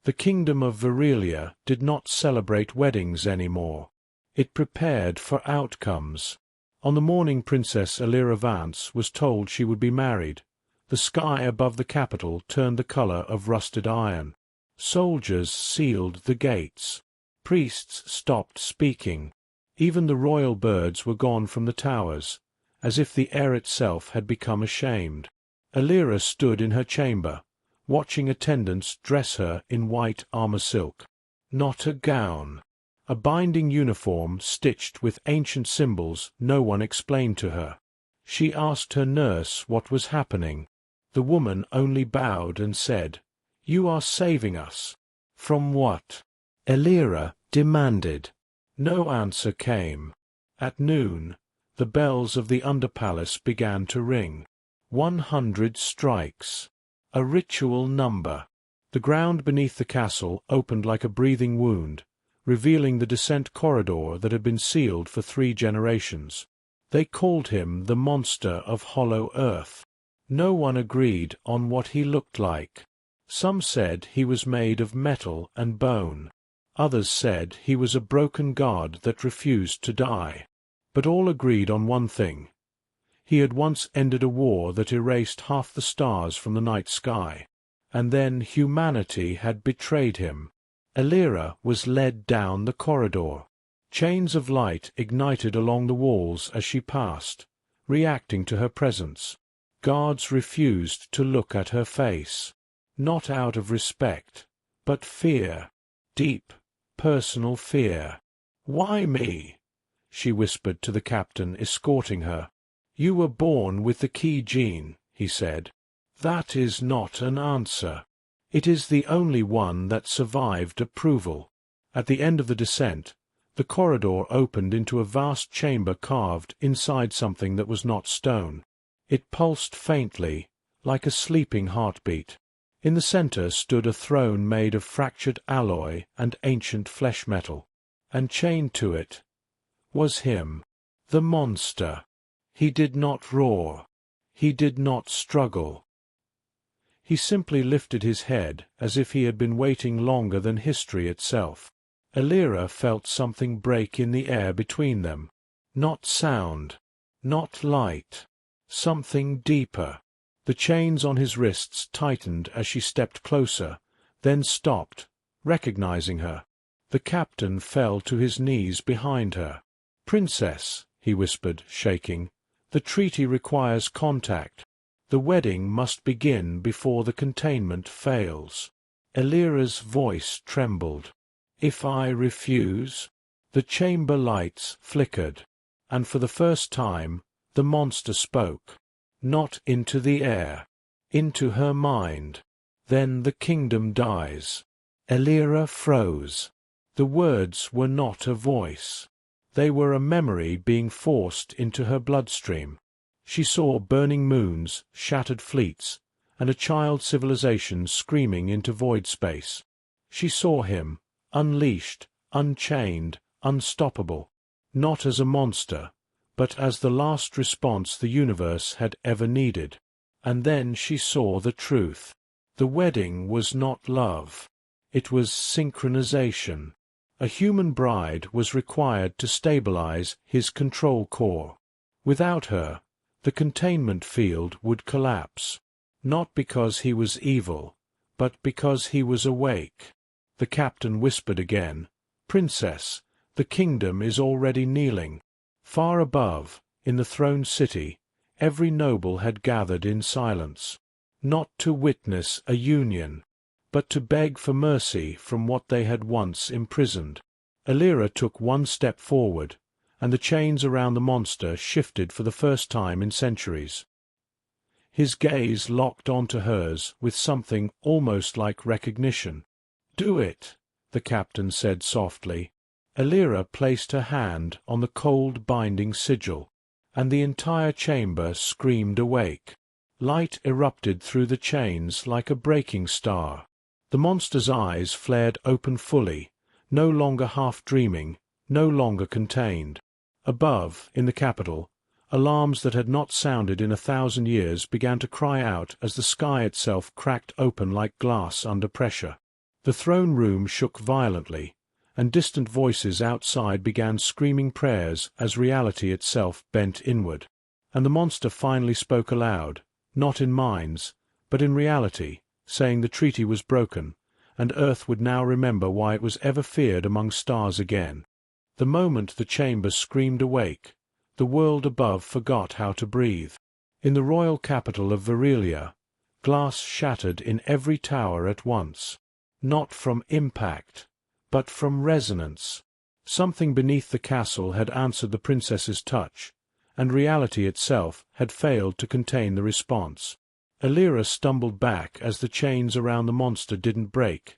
The kingdom of Varelia did not celebrate weddings anymore. It prepared for outcomes. On the morning Princess Elira Vance was told she would be married, the sky above the capital turned the color of rusted iron. Soldiers sealed the gates. Priests stopped speaking. Even the royal birds were gone from the towers, as if the air itself had become ashamed. Elira stood in her chamber, watching attendants dress her in white armor silk. Not a gown. A binding uniform stitched with ancient symbols no one explained to her. She asked her nurse what was happening. The woman only bowed and said, "You are saving us." "From what?" Elira demanded. No answer came. At noon, the bells of the underpalace began to ring. 100 strikes. A ritual number. The ground beneath the castle opened like a breathing wound, revealing the descent corridor that had been sealed for 3 generations. They called him the monster of hollow earth. No one agreed on what he looked like. Some said he was made of metal and bone. Others said he was a broken god that refused to die. But all agreed on one thing. He had once ended a war that erased half the stars from the night sky, and then humanity had betrayed him. Elira was led down the corridor. Chains of light ignited along the walls as she passed, reacting to her presence. Guards refused to look at her face, not out of respect, but fear, deep, personal fear. "Why me?" she whispered to the captain escorting her. "You were born with the key gene," he said. "That is not an answer. It is the only one that survived approval." At the end of the descent, the corridor opened into a vast chamber carved inside something that was not stone. It pulsed faintly, like a sleeping heartbeat. In the center stood a throne made of fractured alloy and ancient flesh metal, and chained to it was him, the monster. He did not roar. He did not struggle. He simply lifted his head as if he had been waiting longer than history itself. Elira felt something break in the air between them. Not sound, not light, something deeper. The chains on his wrists tightened as she stepped closer, then stopped, recognizing her. The captain fell to his knees behind her. "Princess," he whispered, shaking, "the treaty requires contact. The wedding must begin before the containment fails." Elira's voice trembled. "If I refuse?" The chamber lights flickered, and for the first time the monster spoke. Not into the air, into her mind. "Then the kingdom dies." Elira froze. The words were not a voice. They were a memory being forced into her bloodstream. She saw burning moons, shattered fleets, and a child civilization screaming into void space. She saw him, unleashed, unchained, unstoppable, not as a monster, but as the last response the universe had ever needed. And then she saw the truth. The wedding was not love. It was synchronization. A human bride was required to stabilize his control core. Without her, the containment field would collapse, not because he was evil, but because he was awake. The captain whispered again, "Princess, the kingdom is already kneeling." Far above, in the throne city, every noble had gathered in silence, not to witness a union, but to beg for mercy from what they had once imprisoned. Elira took one step forward, and the chains around the monster shifted for the first time in centuries. His gaze locked onto hers with something almost like recognition. "Do it," the captain said softly. Elira placed her hand on the cold binding sigil, and the entire chamber screamed awake. Light erupted through the chains like a breaking star. The monster's eyes flared open fully, no longer half-dreaming, no longer contained. Above, in the capital, alarms that had not sounded in 1,000 years began to cry out as the sky itself cracked open like glass under pressure. The throne room shook violently, and distant voices outside began screaming prayers as reality itself bent inward. And the monster finally spoke aloud, not in minds, but in reality, saying the treaty was broken, and Earth would now remember why it was ever feared among stars again. The moment the chamber screamed awake, the world above forgot how to breathe. In the royal capital of Varelia, glass shattered in every tower at once, not from impact, but from resonance. Something beneath the castle had answered the princess's touch, and reality itself had failed to contain the response. Elira stumbled back as the chains around the monster didn't break.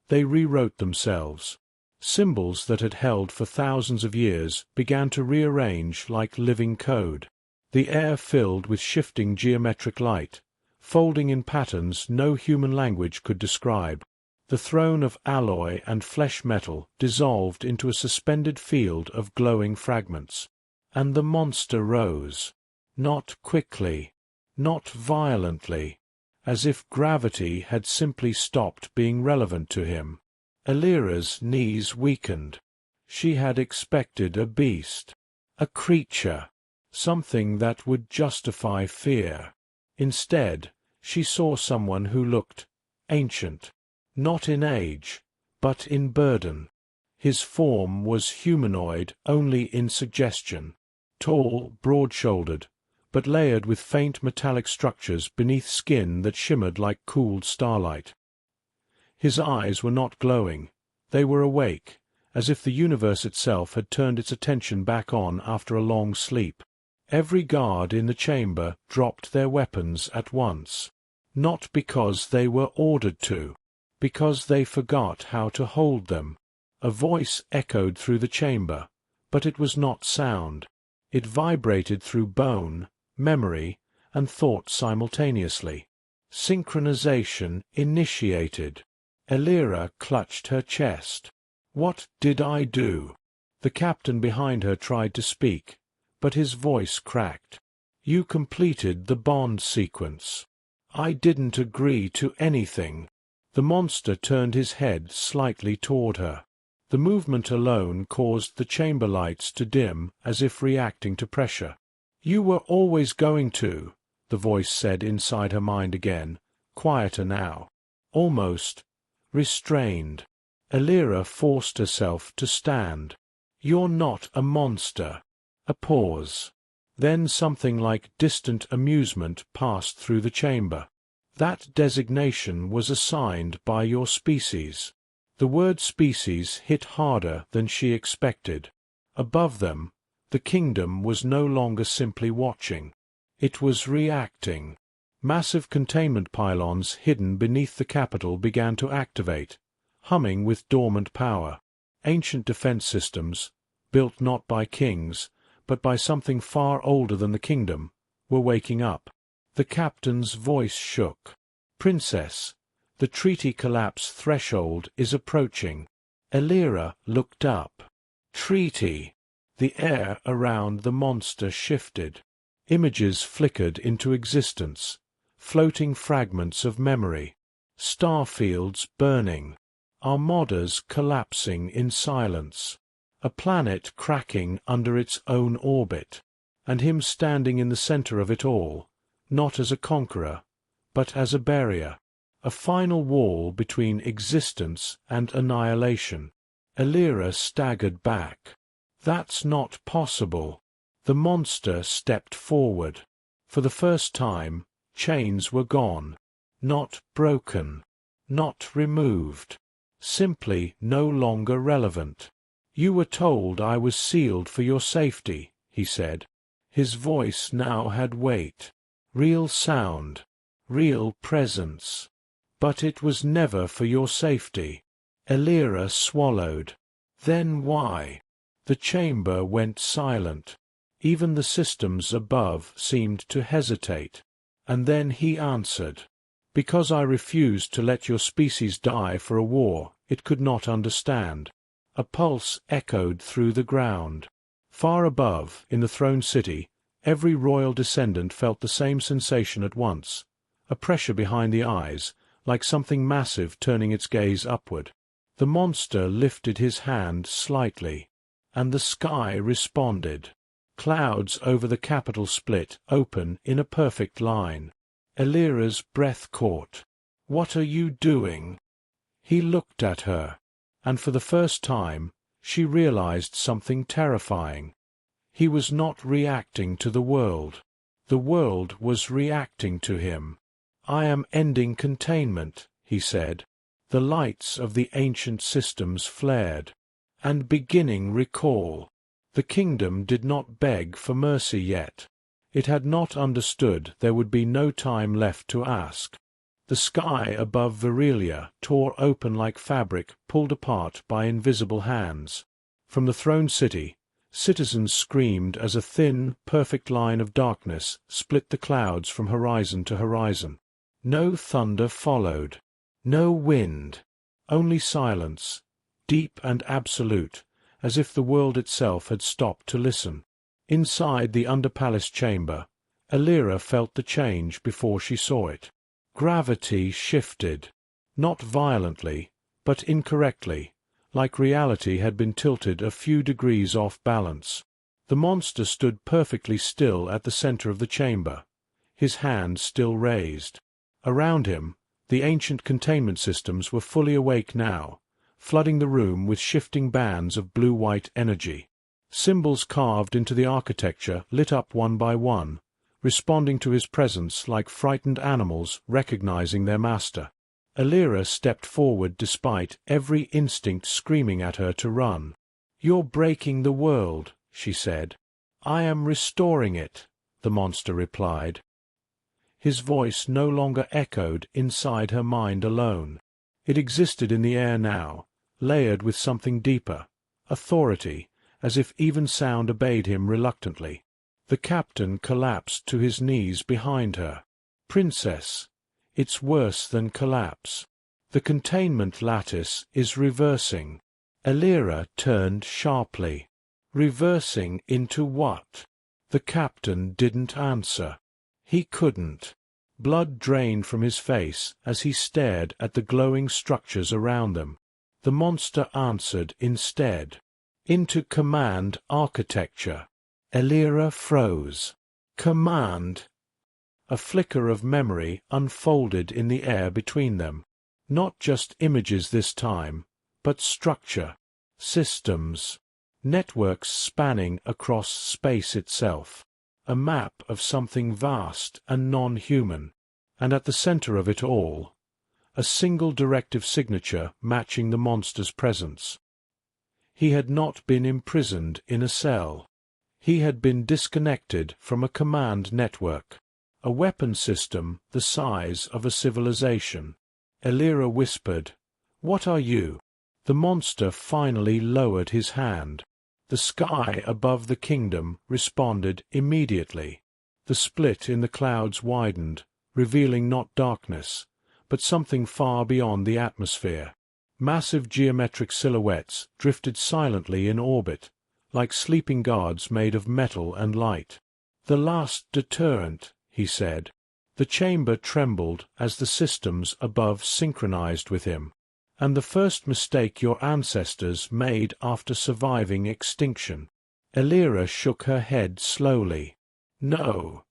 They rewrote themselves. Symbols that had held for thousands of years began to rearrange like living code. The air filled with shifting geometric light, folding in patterns no human language could describe. The throne of alloy and flesh metal dissolved into a suspended field of glowing fragments. And the monster rose. Not quickly, not violently, as if gravity had simply stopped being relevant to him. Elira's knees weakened. She had expected a beast, a creature, something that would justify fear. Instead, she saw someone who looked ancient, not in age, but in burden. His form was humanoid only in suggestion, tall, broad-shouldered, but layered with faint metallic structures beneath skin that shimmered like cooled starlight. His eyes were not glowing, they were awake, as if the universe itself had turned its attention back on after a long sleep. Every guard in the chamber dropped their weapons at once, not because they were ordered to, because they forgot how to hold them. A voice echoed through the chamber, but it was not sound. It vibrated through bone, memory, and thought simultaneously. Synchronization initiated. Elira clutched her chest. What did I do? The captain behind her tried to speak, but his voice cracked. You completed the bond sequence. I didn't agree to anything. The monster turned his head slightly toward her. The movement alone caused the chamber lights to dim as if reacting to pressure. You were always going to, the voice said inside her mind again, quieter now, almost restrained. Elira forced herself to stand. You're not a monster. A pause. Then something like distant amusement passed through the chamber. That designation was assigned by your species. The word species hit harder than she expected. Above them, the kingdom was no longer simply watching. It was reacting. Massive containment pylons hidden beneath the capital began to activate, humming with dormant power. Ancient defense systems, built not by kings, but by something far older than the kingdom, were waking up. The captain's voice shook. Princess, the treaty collapse threshold is approaching. Elira looked up. Treaty. The air around the monster shifted. Images flickered into existence, floating fragments of memory. Starfields burning. Armadas collapsing in silence. A planet cracking under its own orbit, and him standing in the center of it all, not as a conqueror, but as a barrier, a final wall between existence and annihilation. Elira staggered back. That's not possible. The monster stepped forward. For the first time, chains were gone. Not broken. Not removed. Simply no longer relevant. You were told I was sealed for your safety, he said. His voice now had weight. Real sound. Real presence. But it was never for your safety. Elira swallowed. Then why? The chamber went silent. Even the systems above seemed to hesitate. And then he answered. Because I refused to let your species die for a war it could not understand. A pulse echoed through the ground. Far above, in the throne city, every royal descendant felt the same sensation at once, a pressure behind the eyes, like something massive turning its gaze upward. The monster lifted his hand slightly, and the sky responded. Clouds over the capital split open in a perfect line. Elira's breath caught. "What are you doing?" He looked at her, and for the first time she realized something terrifying. He was not reacting to the world. The world was reacting to him. "I am ending containment," he said. The lights of the ancient systems flared. "And beginning recall." The kingdom did not beg for mercy yet. It had not understood there would be no time left to ask. The sky above Virilia tore open like fabric pulled apart by invisible hands. From the throne city, citizens screamed as a thin, perfect line of darkness split the clouds from horizon to horizon. No thunder followed. No wind. Only silence, deep and absolute, as if the world itself had stopped to listen. Inside the under-palace chamber, Elira felt the change before she saw it. Gravity shifted, not violently, but incorrectly, like reality had been tilted a few degrees off balance. The monster stood perfectly still at the center of the chamber, his hand still raised. Around him, the ancient containment systems were fully awake now, flooding the room with shifting bands of blue-white energy. Symbols carved into the architecture lit up one by one, responding to his presence like frightened animals recognizing their master. Elira stepped forward despite every instinct screaming at her to run. "You're breaking the world," she said. "I am restoring it," the monster replied. His voice no longer echoed inside her mind alone. It existed in the air now, layered with something deeper, authority, as if even sound obeyed him reluctantly. The captain collapsed to his knees behind her. "Princess, it's worse than collapse. The containment lattice is reversing." Elira turned sharply. Reversing into what? The captain didn't answer. He couldn't. Blood drained from his face as he stared at the glowing structures around them. The monster answered instead. "Into command architecture." Elira froze. "Command?" A flicker of memory unfolded in the air between them. Not just images this time, but structure, systems, networks spanning across space itself. A map of something vast and non-human, and at the center of it all, a single directive signature matching the monster's presence. He had not been imprisoned in a cell. He had been disconnected from a command network, a weapon system the size of a civilization. Elira whispered, "What are you?" The monster finally lowered his hand. The sky above the kingdom responded immediately. The split in the clouds widened, revealing not darkness, but something far beyond the atmosphere. Massive geometric silhouettes drifted silently in orbit, like sleeping guards made of metal and light. "The last deterrent," he said. The chamber trembled as the systems above synchronized with him. "And the first mistake your ancestors made after surviving extinction." Elira shook her head slowly. "No.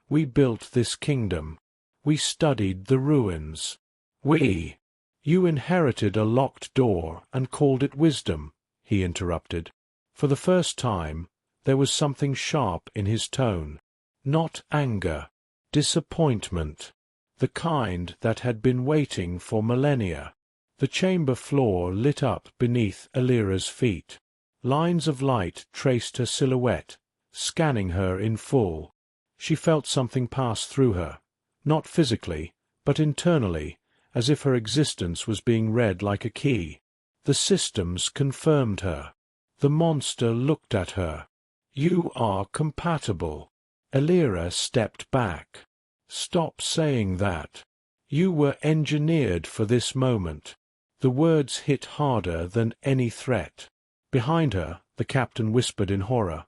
We built this kingdom. We studied the ruins. We—" "You inherited a locked door and called it wisdom," he interrupted. For the first time, there was something sharp in his tone. Not anger, disappointment, the kind that had been waiting for millennia. The chamber floor lit up beneath Elira's feet. Lines of light traced her silhouette, scanning her in full. She felt something pass through her, not physically, but internally, as if her existence was being read like a key. The systems confirmed her. The monster looked at her. "You are compatible." Elira stepped back. "Stop saying that. You were engineered for this moment." The words hit harder than any threat. Behind her, the captain whispered in horror,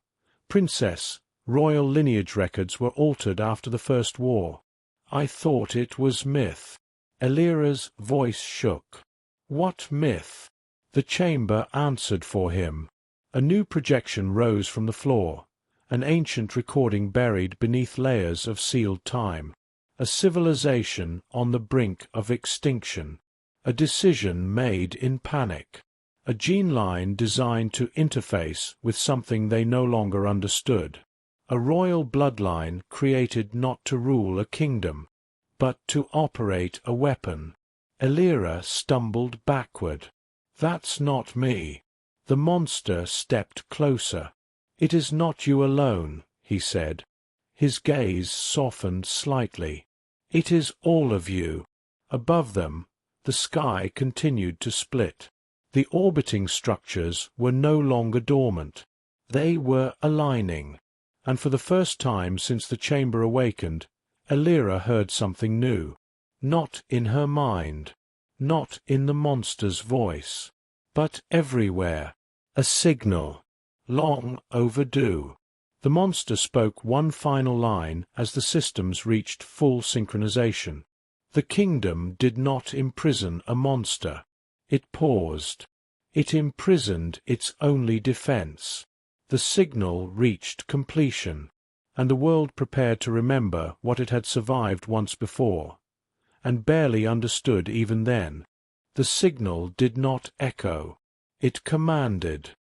"Princess, royal lineage records were altered after the First War. I thought it was myth." Elira's voice shook. What myth? The chamber answered for him. A new projection rose from the floor, an ancient recording buried beneath layers of sealed time. A civilization on the brink of extinction. A decision made in panic. A gene line designed to interface with something they no longer understood. A royal bloodline created not to rule a kingdom, but to operate a weapon. Elira stumbled backward. That's not me. The monster stepped closer. It is not you alone, he said. His gaze softened slightly. It is all of you. Above them, the sky continued to split. The orbiting structures were no longer dormant. They were aligning. And for the first time since the chamber awakened, Elira heard something new. Not in her mind. Not in the monster's voice. But everywhere. A signal. Long overdue. The monster spoke one final line as the systems reached full synchronization. The kingdom did not imprison a monster. It paused. It imprisoned its only defense. The signal reached completion, and the world prepared to remember what it had survived once before, and barely understood even then. The signal did not echo. It commanded.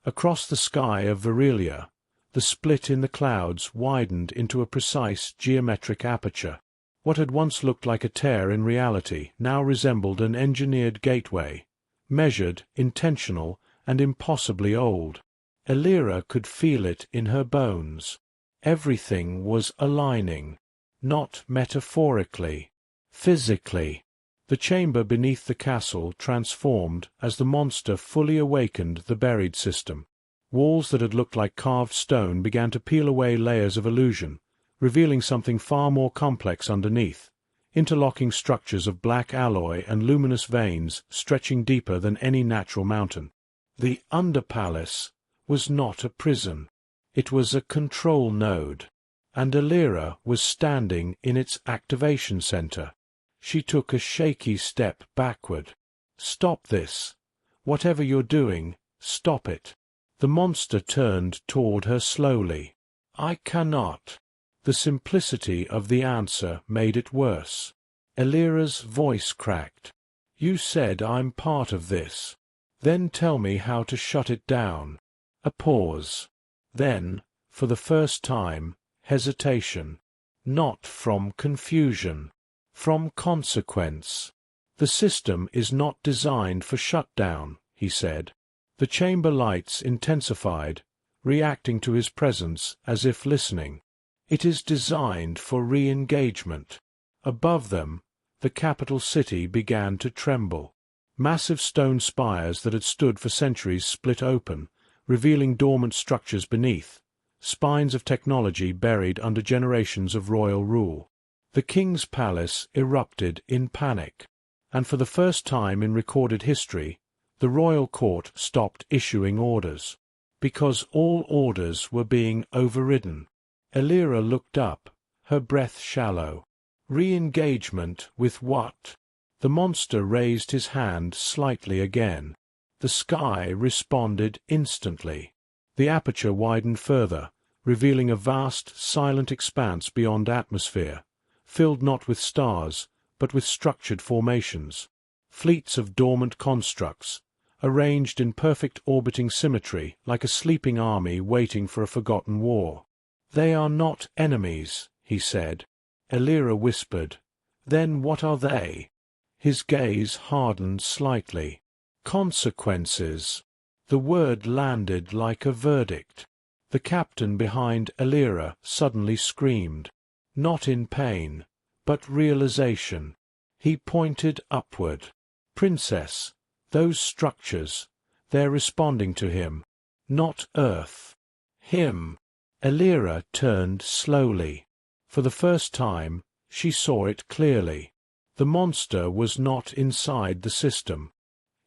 Across the sky of Virilia, the split in the clouds widened into a precise geometric aperture. What had once looked like a tear in reality now resembled an engineered gateway, measured, intentional, and impossibly old. Elira could feel it in her bones. Everything was aligning, not metaphorically, physically. The chamber beneath the castle transformed as the monster fully awakened the buried system. Walls that had looked like carved stone began to peel away layers of illusion, revealing something far more complex underneath, interlocking structures of black alloy and luminous veins stretching deeper than any natural mountain. The underpalace was not a prison. It was a control node, and Elira was standing in its activation center. She took a shaky step backward. Stop this. Whatever you're doing, stop it. The monster turned toward her slowly. I cannot. The simplicity of the answer made it worse. Elira's voice cracked. You said I'm part of this. Then tell me how to shut it down. A pause. Then, for the first time, hesitation. Not from confusion. From consequence. The system is not designed for shutdown, he said. The chamber lights intensified, reacting to his presence as if listening. It is designed for re-engagement. Above them, the capital city began to tremble. Massive stone spires that had stood for centuries split open, revealing dormant structures beneath, spines of technology buried under generations of royal rule. The king's palace erupted in panic, and for the first time in recorded history, the royal court stopped issuing orders, because all orders were being overridden. Elira looked up, her breath shallow. Re-engagement with what? The monster raised his hand slightly again. The sky responded instantly. The aperture widened further, revealing a vast, silent expanse beyond atmosphere, filled not with stars, but with structured formations, fleets of dormant constructs, arranged in perfect orbiting symmetry like a sleeping army waiting for a forgotten war. They are not enemies, he said. Elira whispered. Then what are they? His gaze hardened slightly. Consequences. The word landed like a verdict. The captain behind Elira suddenly screamed. Not in pain, but realization. He pointed upward. Princess, those structures, they're responding to him. Not Earth. Him. Elira turned slowly. For the first time, she saw it clearly. The monster was not inside the system.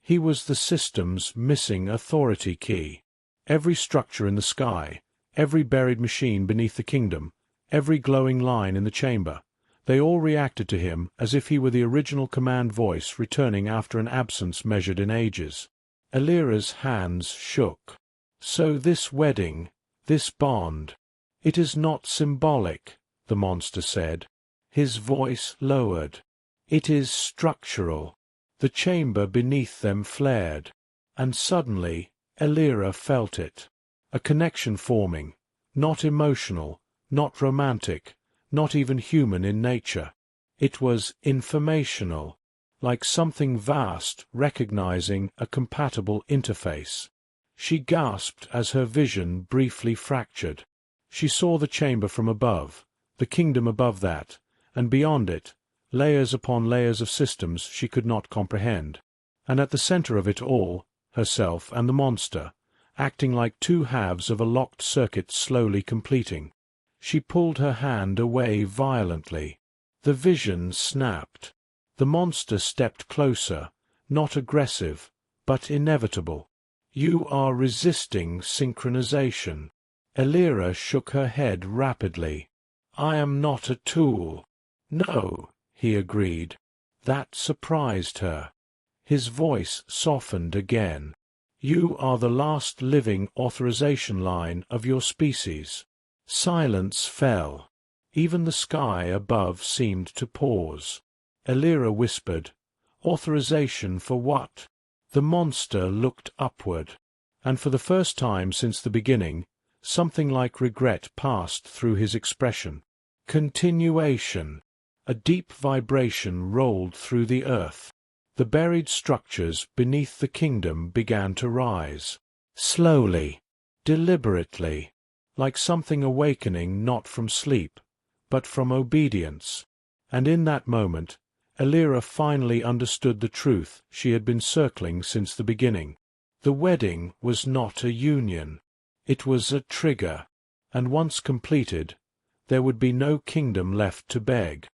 He was the system's missing authority key. Every structure in the sky, every buried machine beneath the kingdom, every glowing line in the chamber, They all reacted to him as if he were the original command voice returning after an absence measured in ages. Elira's hands shook. "So this wedding, this bond, it is not symbolic," the monster said. His voice lowered. "It is structural." The chamber beneath them flared, and suddenly Elira felt it. A connection forming, not emotional, not romantic, not even human in nature. It was informational, like something vast recognizing a compatible interface. She gasped as her vision briefly fractured. She saw the chamber from above, the kingdom above that, and beyond it, layers upon layers of systems she could not comprehend. And at the center of it all, herself and the monster, acting like two halves of a locked circuit slowly completing. She pulled her hand away violently. The vision snapped. The monster stepped closer, not aggressive, but inevitable. "You are resisting synchronization." Elira shook her head rapidly. "I am not a tool." "No," he agreed. That surprised her. His voice softened again. "You are the last living authorization line of your species." Silence fell. Even the sky above seemed to pause. Elira whispered, "Authorization for what?" The monster looked upward, and for the first time since the beginning, something like regret passed through his expression. Continuation. A deep vibration rolled through the earth. The buried structures beneath the kingdom began to rise. Slowly, deliberately, like something awakening not from sleep, but from obedience. And in that moment, Elira finally understood the truth she had been circling since the beginning. The wedding was not a union. It was a trigger, and once completed, there would be no kingdom left to beg.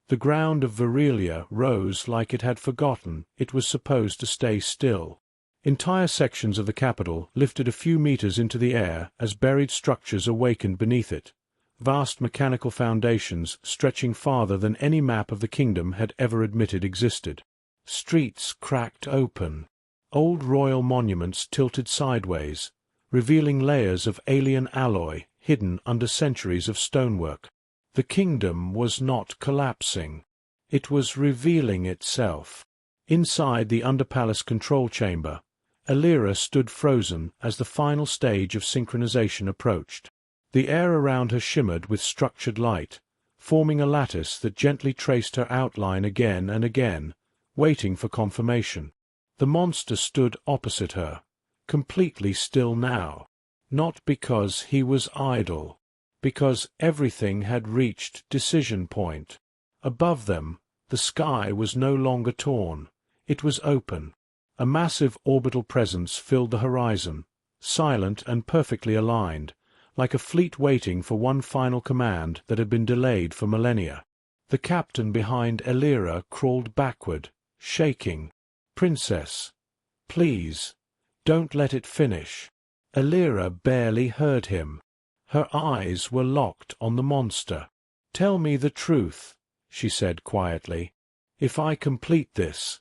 The ground of Verelia rose like it had forgotten it was supposed to stay still. Entire sections of the capital lifted a few meters into the air as buried structures awakened beneath it, vast mechanical foundations stretching farther than any map of the kingdom had ever admitted existed. Streets cracked open. Old royal monuments tilted sideways, revealing layers of alien alloy hidden under centuries of stonework. The kingdom was not collapsing. It was revealing itself. Inside the underpalace control chamber, Elira stood frozen as the final stage of synchronization approached. The air around her shimmered with structured light, forming a lattice that gently traced her outline again and again, waiting for confirmation. The monster stood opposite her, completely still now, not because he was idle, because everything had reached decision point. Above them, the sky was no longer torn. It was open. A massive orbital presence filled the horizon, silent and perfectly aligned, like a fleet waiting for one final command that had been delayed for millennia. The captain behind Elira crawled backward, shaking. "Princess, please, don't let it finish." Elira barely heard him. Her eyes were locked on the monster. "Tell me the truth," she said quietly. "If I complete this,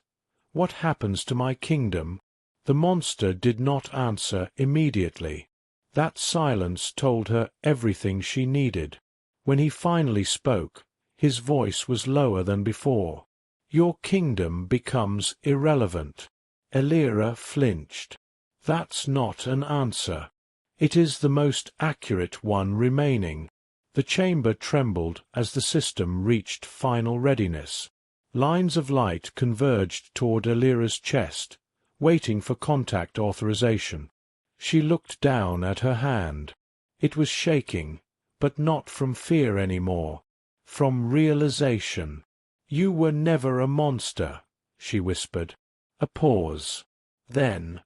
what happens to my kingdom?" The monster did not answer immediately. That silence told her everything she needed. When he finally spoke, his voice was lower than before. "Your kingdom becomes irrelevant." Elira flinched. "That's not an answer. It is the most accurate one remaining." The chamber trembled as the system reached final readiness. Lines of light converged toward Elira's chest, waiting for contact authorization. She looked down at her hand. It was shaking, but not from fear anymore, from realization. "You were never a monster," she whispered. A pause. Then,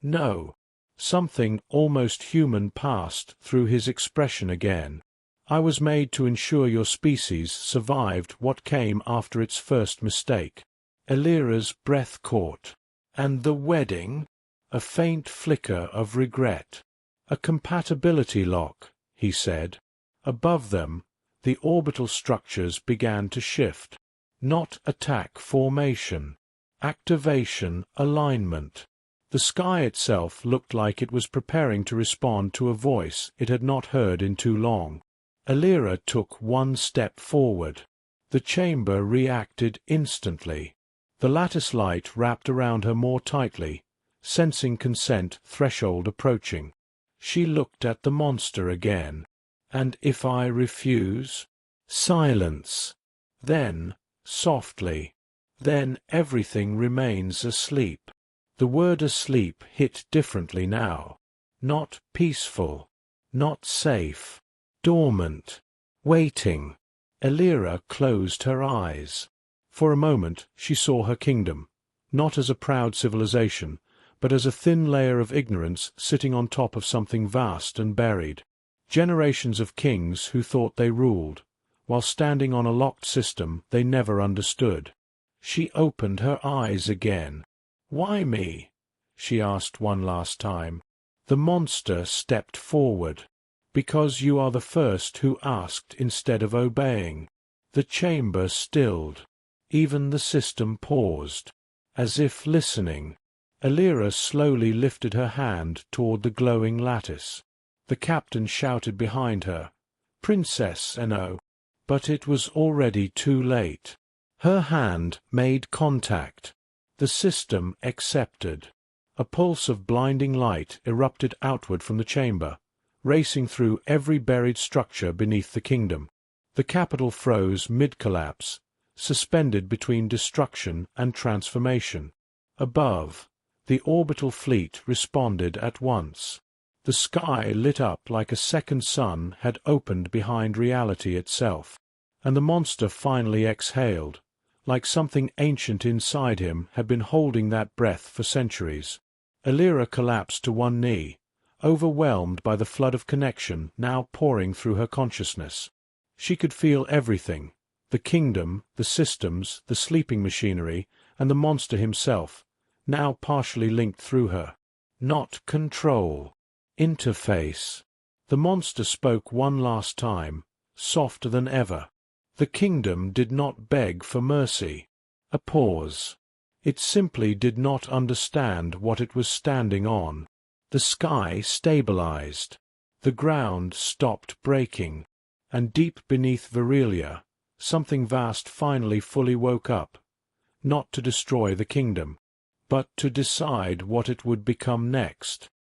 "No." Something almost human passed through his expression again. "I was made to ensure your species survived what came after its first mistake." Elira's breath caught. "And the wedding?" A faint flicker of regret. "A compatibility lock," he said. Above them, The orbital structures began to shift. Not attack formation. Activation alignment. The sky itself looked like it was preparing to respond to a voice it had not heard in too long. Alira took one step forward. The chamber reacted instantly. The lattice light wrapped around her more tightly, sensing consent threshold approaching. She looked at the monster again. "And if I refuse?" Silence. Then, softly, "Then everything remains asleep." The word asleep hit differently now. Not peaceful. Not safe. Dormant. Waiting. Alira closed her eyes. For a moment she saw her kingdom, not as a proud civilization, but as a thin layer of ignorance sitting on top of something vast and buried. Generations of kings who thought they ruled, while standing on a locked system they never understood. She opened her eyes again. "Why me?" she asked one last time. The monster stepped forward. "Because you are the first who asked instead of obeying." The chamber stilled. Even the system paused, as if listening. Alira slowly lifted her hand toward the glowing lattice. The captain shouted behind her, "Princess Eno!" But it was already too late. Her hand made contact. The system accepted. A pulse of blinding light erupted outward from the chamber, racing through every buried structure beneath the kingdom. The capital froze mid-collapse, suspended between destruction and transformation. Above, the orbital fleet responded at once. The sky lit up like a second sun had opened behind reality itself, and the monster finally exhaled, like something ancient inside him had been holding that breath for centuries. Alira collapsed to one knee, overwhelmed by the flood of connection now pouring through her consciousness. She could feel everything: the kingdom, the systems, the sleeping machinery, and the monster himself, now partially linked through her. Not control. Interface. The monster spoke one last time, softer than ever. The kingdom did not beg for mercy. A pause. It simply did not understand what it was standing on. The sky stabilized. The ground stopped breaking. And deep beneath Virilia, something vast finally fully woke up, not to destroy the kingdom, but to decide what it would become next.